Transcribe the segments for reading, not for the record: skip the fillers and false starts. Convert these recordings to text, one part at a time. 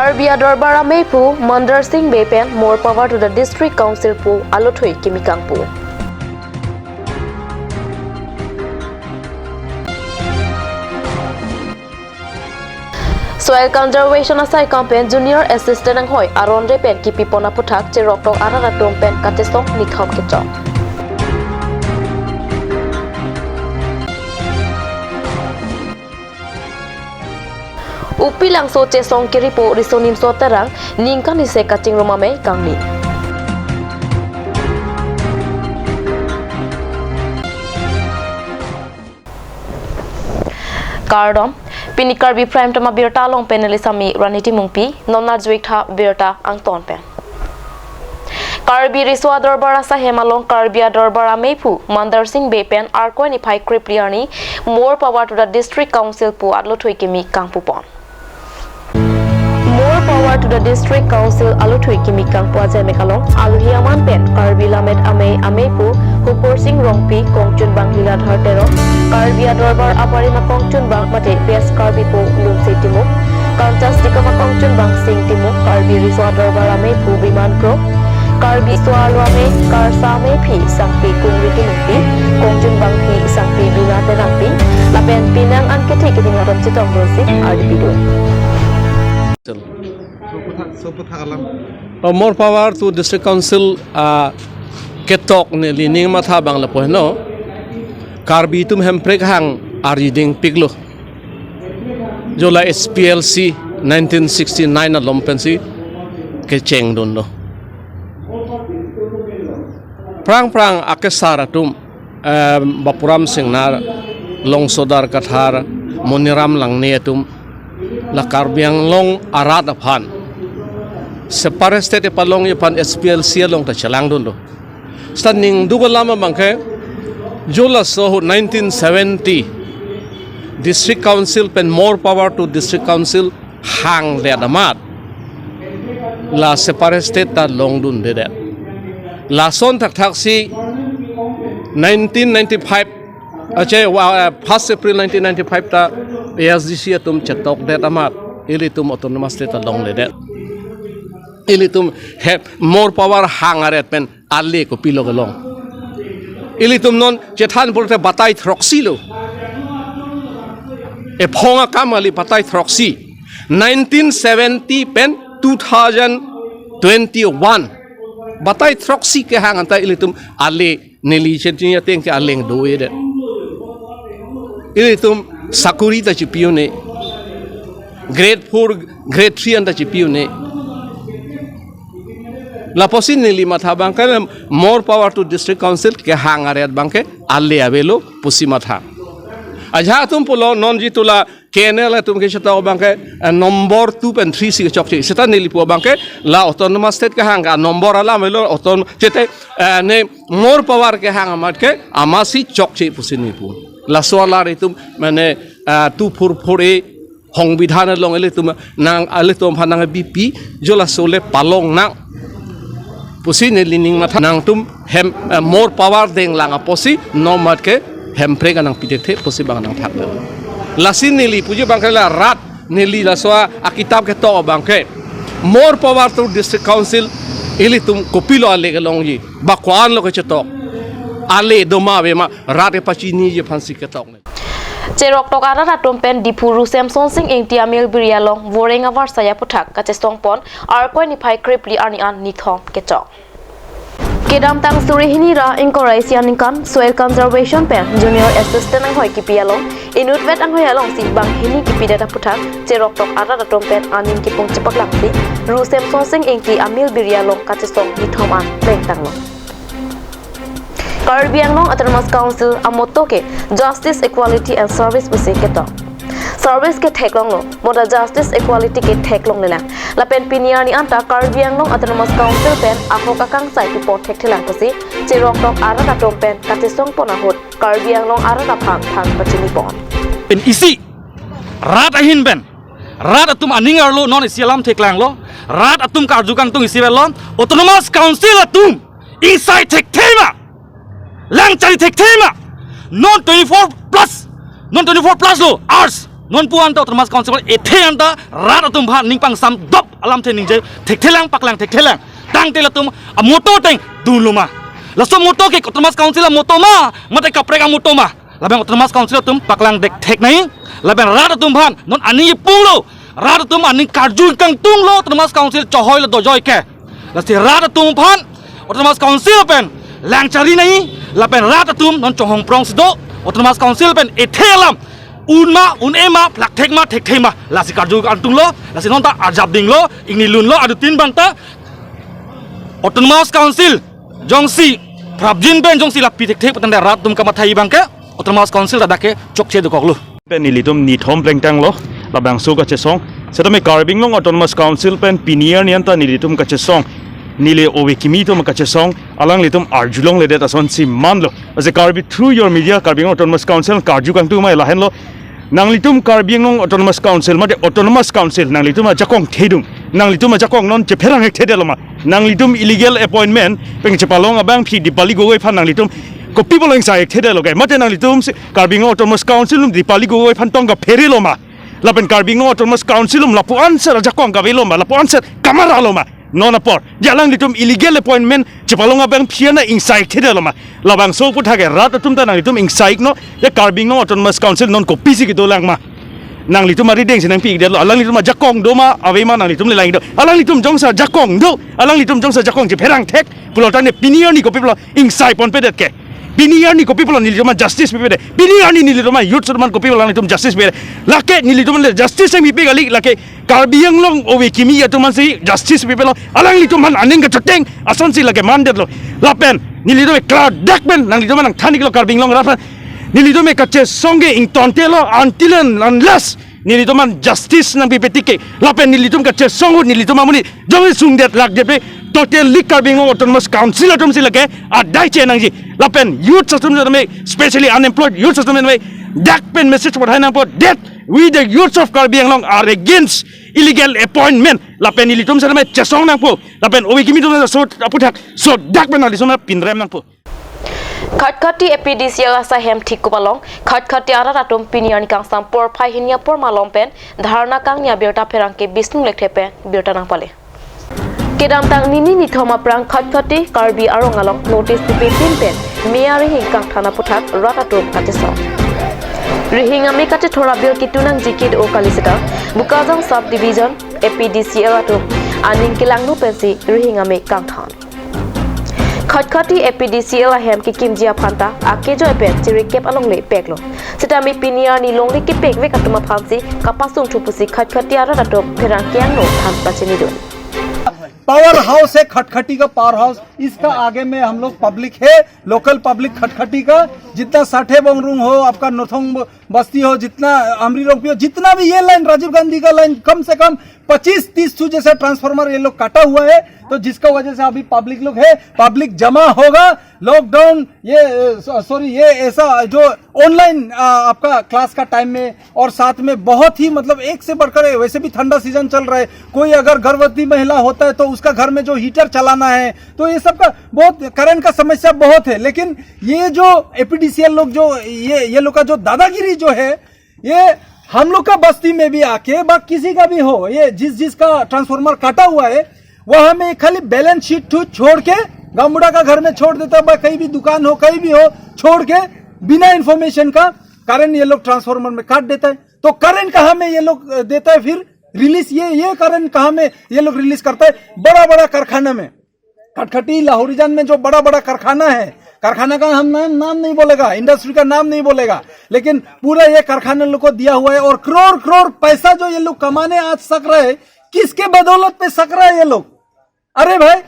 Karbi Adorbara Mepu, Mandar Singh Bepen, more power to the District Council Pu, Alothui Kimikang Pu. Soil Conservation Asai Campaign Junior Assistant ang Hoi, Aron Repen Kipipona Putak, Cheroktok Araratom Pen Katesong Nikham Ketong. Upilang so chesong kiripo risonim so terang ningkan ni se kacing rumame kangni. Kardom Pini Karbi Prime Tama Birta Long Penelisami Raniti Mungpi Nonar Zwikta Birta Ang Ton Pen Karbi Riswa Dorbara sa Hemalong Karbi Dorbara Mepu Mandar Singh Bepen Arko ni Pai Kripliani more power to the District Council Pu Adlothui Kimi Kang Pupon. More power to the District Council Alothui Kimikang Puaje Mekalong Alhiaman Pen Karbi Lamet Amepu Hupur Singh Rongpi Kongchun Bang Hilat Hartero Karbi Adorbar Aparima Kongchun Bang Mate Bes Karbi Po Lumse Timuk Kanchas Dikama Kongchun Bang Singh Timuk Karbi Riswa Adorbar Amepu Biman Kro Karbi Swalwame Karsame Pi Sangpi Kungri Timukpi Kongchun Bang Pi Sangpi Binate Nangpi Lapen Pinang Anketi Kitingaram Chitong Rosik Ardipidu. More power to District Council ketok ni lining matha bang la pohno Karbi tum hemprek hang ariding piglo jola SPLC 1969 na lompensi ke cheng don no prang akesara tum bapuram singnar longsodar kathar moniram langne tum la Karbiang long arat aphan separate state palong yapan SPLC long ta chalang don do standing dugo lama bangke jola so 1970 District Council pen more power to District Council hang le damat la separate state ta long dun de that la son tak si 1995 Aceh 1 April 1995 ta ASDC atum cetok det amat ilitum autonomous state along le det ilitum have more power hangaret pen alle ko pilo galong ilitum non chethan porte batai throxy lo e phonga kamali batai throxy 1970 pen 2021 batai throxy ke hanganta ilitum alle neli chetinya teng ke aleng do ede ilitum sakuri ta chipiu ne grade 4 grade 3 anda chipiu ne la posin ne lima tha bangke more power to District Council ke hangaret bangke alle avelo pusima tha ajha tum pulo non jitula kenela tum ke chata bangke number 2 and 3 si chokchi seta ne lipo bangke la autonomous state ke hanga number ala melo auton chete ne more power ke hanga mat ke amasi chokchi pusini pu la solar itu mane tu purpure hong bidhana long ele tum nang ale tum phanang BP jola sole palong nang pusi ne lining matha nang tum hem more power deng langa posi no mat ke hem prega nang pitethe posi bang nang thak la sin nili puji bang la rat nili la soa akitab ke to bang ke more power to District Council ili tum kopilo ale ke long ji bakwan lo ke chetok ale doma bema rate pachini je phansi ketok ne Cherok tok ara pen dipuru Samson Singh engti amil birialong vorenga varsaya puthak kachestong pon arkoi ni phai kripli ani an nithom ketok Kedam tang suri hinira ingkorai sianingkan soil conservation pen junior assistant ang hoi kipialong inutvet ang hoi along simbang hini kipidata puthak Cherok tok ara pen anin kipong cepak langsi ru Samson Singh engti amil birialong kachestong nithom an lengtang long Karbi Anglong Autonomous Council amoto ke Justice, Equality and Service besi keto. Service ke theklong lo, moda Justice, Equality ke theklong le lang. Lapen piniani anta Karbi Anglong Autonomous Council pen ako kakang sai ki pot thek thelang posi. Cherok tok ara katom pen katisong ponahot Karbi Anglong ara kapang thang pachini pon. Pen isi rat ahin ben. Rat atum aningar lo non isialam theklang lo. Rat atum karjukang tung isi belon. Autonomous Council atum inside thek thema. Lang cari tek tema non 24 plus lo hours non puan ta Autonomous Council ethe anta rat atum bhan ningpang sam dop alam te ning je thek thelang paklang thek thelang tang te la tum a moto teng du luma la so moto ke autonomous council la moto ma mate kapre ka moto ma la bang autonomous council tum paklang dek thek nai la bang ra tum bhan non ani pung lo ra tum ani karjun kang tung lo autonomous council chohoi la do joy ke la si ra tum bhan autonomous council pen lang chari nai la pen ra tum non chohong prong sido autonomous council pen ethelam un ema plak thek thema la si karju antung lo la si non ta ajab ding lo ingni lun lo adu tin banta autonomous council jongsi prabjin ben jongsi la pi thek patanda rat tum kama thai bangke autonomous council da dake chokche de koklu pen nilitum ni thom plengtang lo labang so ka chesong setame carbing long autonomous council pen pinier nian ta nilitum ka chesong nile owe kimi to ka chesong alang litum arjulong le data son si man lo as a Karbi through your media carbing autonomous council karju kang tu mai la hen lo nanglitum carbing long autonomous council ma de autonomous council nanglitum jakong thedum nanglitum jakong non che pherang hek thedeloma nanglitum illegal appointment peng chepalong abang phi dipali gogoi phan nanglitum ko people ang sai thedelo ga mate nanglitum carbing autonomous council lum dipali gogoi phan tong ga pheriloma lapen carbing autonomous council lum lapu answer jakong ga veloma lapu answer kamara loma non apor jalang litum illegal appointment chepalong abang phiana inside thedeloma labang so puthage rat tum ta nanglitum inside no ye carbing autonomous council non ko pisi ki dolang ma nang litum mari deng senang pi de lo alang litum jakong do ma ave ma nang litum le lang do alang litum jongsa jakong do alang litum jongsa jakong je pherang thek pulotan ne pinier ni ko people inside pon pedet ke pinier ni ko people ni litum justice pe de pinier ni litum youth surman ko people litum justice pe lake ni litum le justice mi pe gali lake karbiang long owe kimi ya tuman si justice people alang litum man aning ka choteng ason si lake man de lo lapen ni litum cloud dakben nang litum nang thani ko karbing long rapan nilito me kache songe ing tontelo until unless nilito man justice nang pipetike lapen nilito kache songo nilito mamuni jongi sungdet lak jepe total lik carbing autonomous council atom silake adai che nangji lapen youth system me especially unemployed youth system me dak pen message padhai nang po that we the youths of Karbi Anglong are against illegal appointment lapen nilitum sa me chesong nang po lapen owi kimi dum so aputhak so dak pen alisona pinrem nang po Khatkhati ABDC आसा हेम ठीक कुपालों खटखटी आरा रातुम पिनियान Kong साम पोर phi हिनिया पोर मालों pen धारणा Kong निया बेटा फेरांग के बिष्णु लेखे pen बेटा नांग पाले केदाम तांग निनी निथोमा प्रांग खटखटी कार्बी आरोंगालों नोटिस दिपे तीन पेन मेयारी हिंग कांग थाना पुठाक रातातुम काटेसा रिहिंग अमी काटे थोड़ा बिल कितुनांग जिकिद ओ कालिसिता बुकाजों सब डिवीजन एपीडीसी आरातुम आनिंग किलांग नु पेंसी रिहिंग अमी कांग थान खटखटी एपीडीसी हेम की किमजिया फांता आके जो पेन चिरिकेप अलong ले पेकलो सिटामी पिनिया नि लोंग के पेक वे कतमा फांसी कपासुंग ठुपुसी खटखटी आरा रतो फेरांग केंग नो थान पचनी दो पावर हाउस है खटखटी का पावर हाउस इसका आगे में हम लोग पब्लिक है लोकल पब्लिक खटखटी का जितना साठे बोंगरुंग हो आपका नोथोंग बस्ती हो जितना अमरी रोपी हो जितना भी ये लाइन राजीव गांधी का लाइन कम से कम 25-30 जैसे ट्रांसफार्मर ये लोग काटा हुआ है तो जिसका वजह से अभी पब्लिक लोग है पब्लिक जमा होगा लॉकडाउन ये ऐसा जो ऑनलाइन आपका क्लास का टाइम में और साथ में बहुत ही मतलब एक से बढ़कर वैसे भी ठंडा सीजन चल रहा है कोई अगर गर्भवती महिला होता है तो उसका घर में जो हीटर चलाना है तो ये सब का बहुत करंट का समस्या बहुत है लेकिन ये जो एपीडीसीएल लोग जो ये लोग का जो दादागिरी जो है ये हम लोग का बस्ती में भी आके किसी का भी हो ये जिसका ट्रांसफार्मर काटा हुआ है वह हमें खाली बैलेंस शीट छोड़ के गांव का घर में छोड़ देता है कहीं भी दुकान हो कहीं भी हो छोड़ के बिना इंफॉर्मेशन का करंट ये लोग ट्रांसफार्मर में काट देता है तो करंट कहाँ में ये लोग देता है फिर रिलीज ये करंट कहाँ में ये लोग रिलीज करता है बड़ा बड़ा कारखाना में खटखटी लाहौरीजान में जो बड़ा बड़ा कारखाना है कारखाना का हम नाम नहीं बोलेगा इंडस्ट्री का नाम नहीं बोलेगा लेकिन पूरा ये कारखाना लोग को दिया हुआ है और करोड़ करोड़ पैसा जो ये लोग कमाने आज सक रहे किसके बदौलत पे सक रहा है ये लोग अरे भाई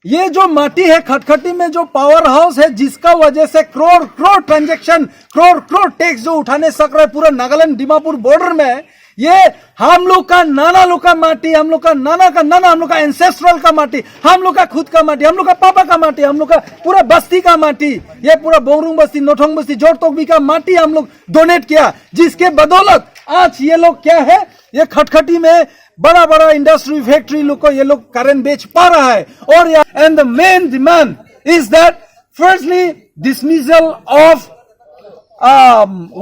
ये जो माटी है खटखटी में जो पावर हाउस है जिसका वजह से करोड़ करोड़ ट्रांजैक्शन करोड़ टैक्स जो उठाने सक रहे पूरा नागालैंड दीमापुर बॉर्डर में ये हम लोग का नाना लोग का माटी हम लोग का नाना हम लोग का एंसेस्ट्रल का माटी हम लोग का खुद का माटी हम लोग का पापा का माटी हम लोग का पूरा बस्ती का माटी ये पूरा बोरुंग बस्ती नोठोंग बस्ती जोरतोकबी का माटी हम लोग डोनेट किया जिसके बदौलत आज ये लोग क्या है ये खटखटी में बड़ा बड़ा इंडस्ट्री फैक्ट्री लोग को ये लोग करंट बेच पा रहा है और and the main demand is that firstly dismissal of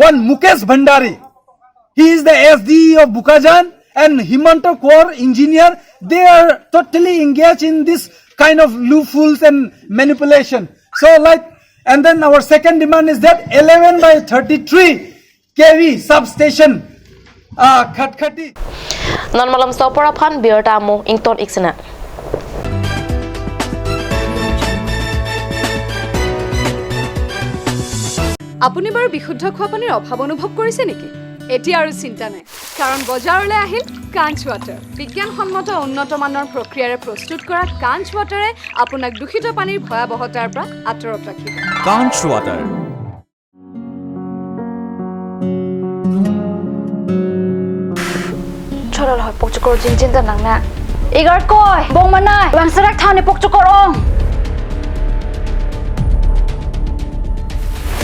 one Mukesh Bhandari. He is the SD of Bukajan and Himanta Kaur engineer they are totally engaged in this kind of loopholes and manipulation. So like, and then our second demand is that 11 by 33 kV substation, Khatkhati. Non malam stopora phan beer tamu ington iksena. আপুনি বাৰু বিশুদ্ধ খোৱা পানীৰ অভাৱ অনুভৱ কৰিছে নেকি? এতিয়া আৰু চিন্তা নাই, কাৰণ বজাৰলৈ আহিল কাঞ্চ ৱাটাৰ। বিজ্ঞানসন্মত উন্নত মানৰ প্ৰক্ৰিয়াৰে প্ৰস্তুত কৰা কাঞ্চ ৱাটাৰে আপোনাক দূষিত পানীৰ ভয়াৱহতাৰ পৰা আঁতৰত ৰাখিব। কাঞ্চ water. Chorol hoy pokchukor jin da nang na. Igar koi bong manai bang sarak thane pokchukor ong.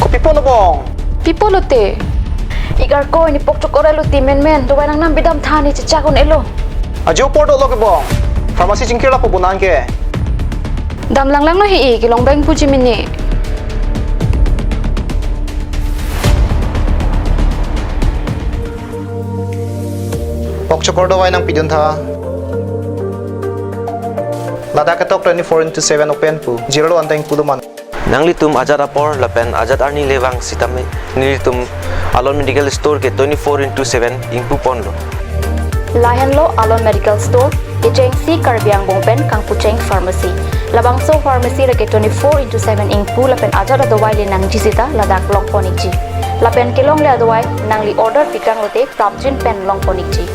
Ko pipono bong. Pipolo te. Igar koi ni pokchukor elo ti men do nang nam bidam thani chicha kon elo. Ajo pordo lo ke bong. Pharmacy jingkira po bunan ke. Dam lang no hi ki long bang puji mini. Pokchokor do wai nang pidun tha. Lada ka tok 24/7 open pu. Zero anteng puluman. Nanglitum ajat apor lapen ajat arni lewang sitame nilitum alon medical store ke 24/7 ingpu ponlo. Lahan lo alon medical store Ijeng si Karbiang bongpen kang pucheng pharmacy. Labang so pharmacy rake 24/7 ingpu lapen ajat adawai le nang jisita ladak long ponikji. Lapen kilong le adawai nang li order pikang lote prapjin pen long ponikji.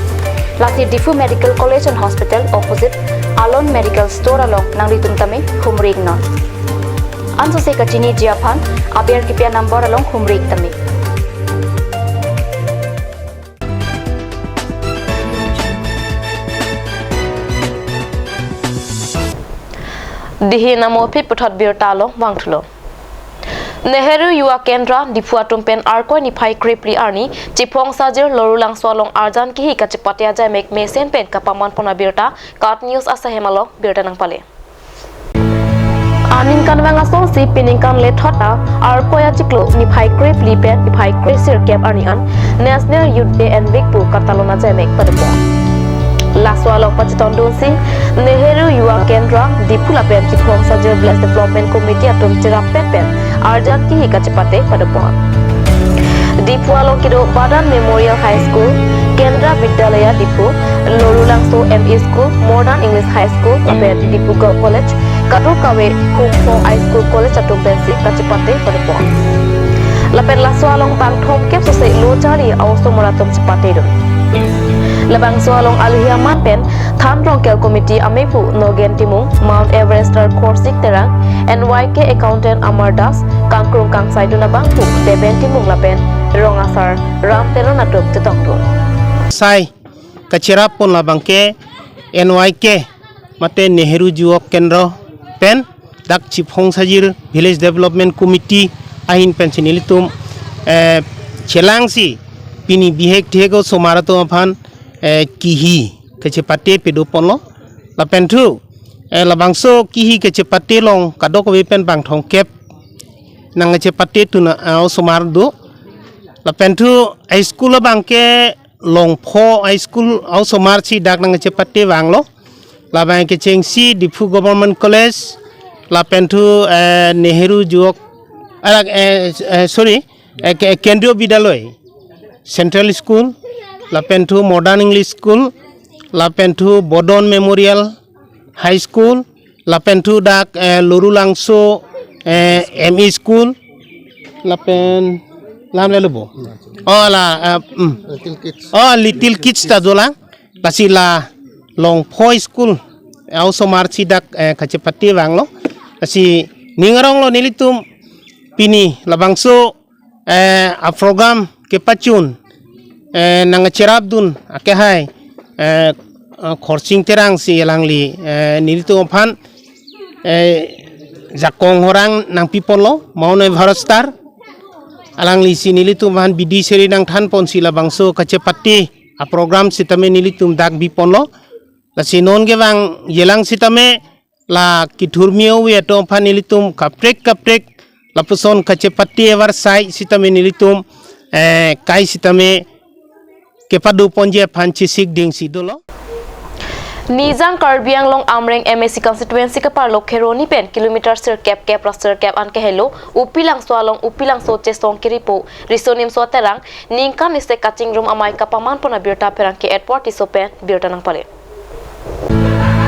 Lasi Difu Medical College and Hospital opposite Alon Medical Store along nang litum tame humrig non. Anso se kachini jiaphan aber kipya number along humrig tame. Dihi namo phi puthot bir talo wangthulo. Nehru Yuwa Kendra Dipua Tumpen Arkoi Niphai Kripli Arni Chipong Sajir Lorulang Swalong Arjan ki hi kachipatia jai mek mesen pen kapaman pona birta kat news asa hemalo birta nang pale. Anin kanwang aso si pining kan le thota Arkoi achiklo Niphai Kripli pen Niphai Krisir Camp Arni an National Youth Day and Week pu katalona jai mek padpo. Laswalong pachiton donsi Nehru Yuwa Kendra Dipula pen Chipong Sajir Blessed Development Committee atum chirap pen Arjan ki hi kachipate padapon. Dipualo kido Badan Memorial High School, Kendra Vidyalaya Dipu, Lorulangso ME School, Modern English High School, Apet Dipu College, Katukawe Kungpo High School College atum pensi kachipate padapon. Lapen laswalong bang thom kep so se lojari awso moratom chipate do. Labang soalong alhiaman pen tham rongkel committee amepu nogen timung Mount Everester coursing terang NYK accountant Amar Das kangkrung kang saiduna bangpu deben timung lapen rongasar ram teron atuk tetoktu sai kachira pon labangke NYK mate Nehru Yuwa Kendra pen dak Chipong Sajir Village Development Committee ahin pensionilitum chelangsi pini bihek thego somarato aphan kihi kecepate pedo ponlo la pentu la bangso kihi kecepate long kadok we pen bang thong kep nang kecepate tuna au somar do la pentu high school bangke long pho high school au somar si dak nang kecepate wanglo la bang ke chengsi Difu Government College la pentu Nehru Yuwa Kendriya Vidyalaya Central School Lapentu Modern English School, Lapentu Bodon Memorial High School, Lapentu dak Lorulangso ME School, Lapen lam lelubo. Oh la Little Kids tadolang, pasi la Long Poi School, also marci dak kacepati wanglo, pasi ningarong lo nilitum pini labangso a program kepacun. Nang cerap dun akehai khorsing terang si langli nilitu phan jakong horang nang pipolo maune bharastar alangli si nilitu phan bidi seri nang than pon sila bangso kacepati a program sitame nilitum dak biponlo la sinon ge bang yelang sitame la kithurmio we to phan nilitum kaprek la puson kacepati ever sai sitame nilitum kai sitame kepadu ponje panci sig ding sidolo Nizang Karbi Anglong Amreng MSC constituency ka parlok Kheroni pen kilometer sir cap raster cap an ke hello upilang so chestong kiripo risonim so terang ningkan iste kaching room amai ka paman pona birta perang ke airport isopen birta nang pale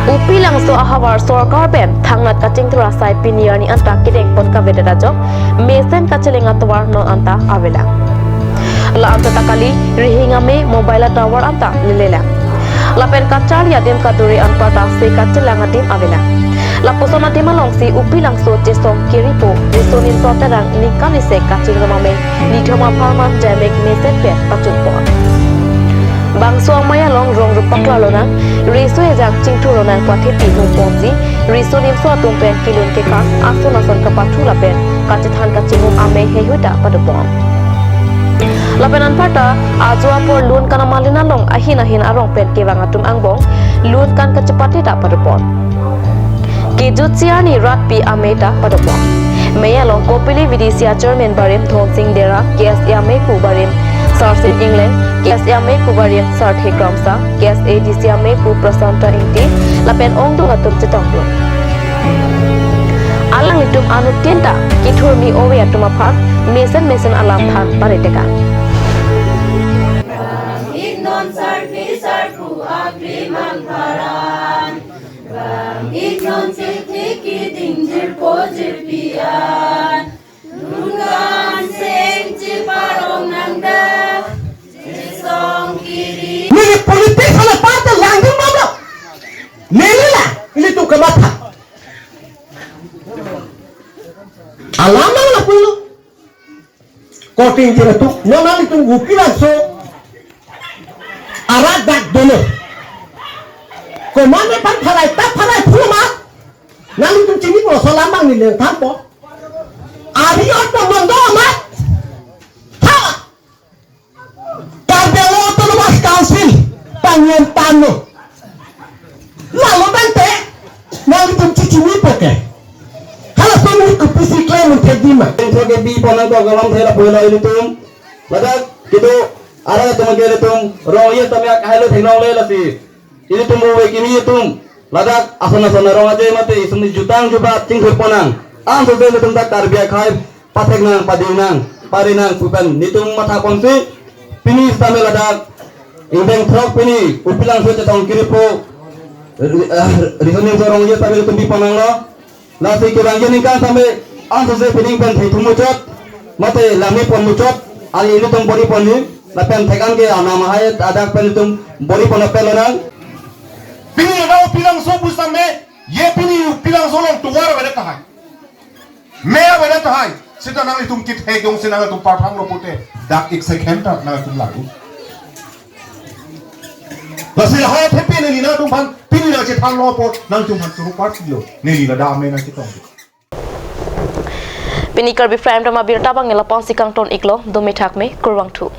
upilang so ahawar sorkar pen thangnat kaching thura sai pinier ni anta kideng pon ka vedada jok mesen kachelenga tawar no anta avela la anta takali rihinga me mobile tower anta lilela Lapen kacar ya dem kaduri anpata se kacelang adim avela. Laposona dem along si upilang so chestong kiripo risonin so terang nikani se kacing ramame nithoma farman jamek meset pet pachunpo. Bangso maya long rong rupak lalona riso ejang cingturo nang pathepi nungponsi risonin so tumpen kilun ke kan asonason kapathu lapen kacithan kacingum ame hehuda padupon. Lapenan parta ajwa por lun kana malina long ahin arong pen ke wangatum angbong lun kan kecepati tak padupon kijut siani ratpi ameta padupon meya long kopili vidisia chairman barim thon sing dera kes yame ku barim sars in england kes yame ku barim sart he gramsa kes adc yame ku prasanta inti lapen ong du atum chetong lu alang itum anu tenta kithur mi owe atuma phak mesen alam thang pareteka non sarki sarku agri mangkaran bang iknon siltiki dingjir pojir pian dungan seng ciparong nangda cisong kiri Ini politik salah partai langgeng mama. Nela ini tuh kemata. Alamang lah pulu. Koting jira tuh nonal itu ukilan so. Aradak dulu. Komanda pan palai puluh mat. Nang itu cini puluh selamang ni leng tampo. Ariot na mondo mat. Ha. Kabelo Autonomous Council pangen tano. Lalu bante. Nang itu cini poke. Kalau pemuli kupisi klaim terjima. Sebagai bi ponang to galam thela bola ini tum. Ladak gitu ara tum gere tum roye tamya kahelo thengno le lasi. Ini tum roye kimi tum. Ladak asana rong aje mate isuni jutang juba cingkur ponang. Am so de tum tak Karbi khai pathek nang pading nang parinang pupan nitum matha konsi pini tame ladak indeng throk pini upilang so chetong kiripo rihoning sorong ye tame tum bi ponang lo. Nasi kirangnya nih kan sampai ansos saya pining pen thai thumucot mate lami pon mucot ali ini tum bori pon ni lapen thekan ke nama hai adak pen tum bori pon pelorang pini rau pilang so busame ye pini pilang so long tuwar wala kahai mea wala kahai sita nang itum kit he gyong sinang tum parthang lo pute dak ik second tak nang tum lagu Lasi hai thepi ni na tum pan pini na che thang lo pot nang tum pan suru part lo ni la da me na kitong Pini Karbi frame rama birta bang ngelapon sikang ton iklo domi thak me kurwang thu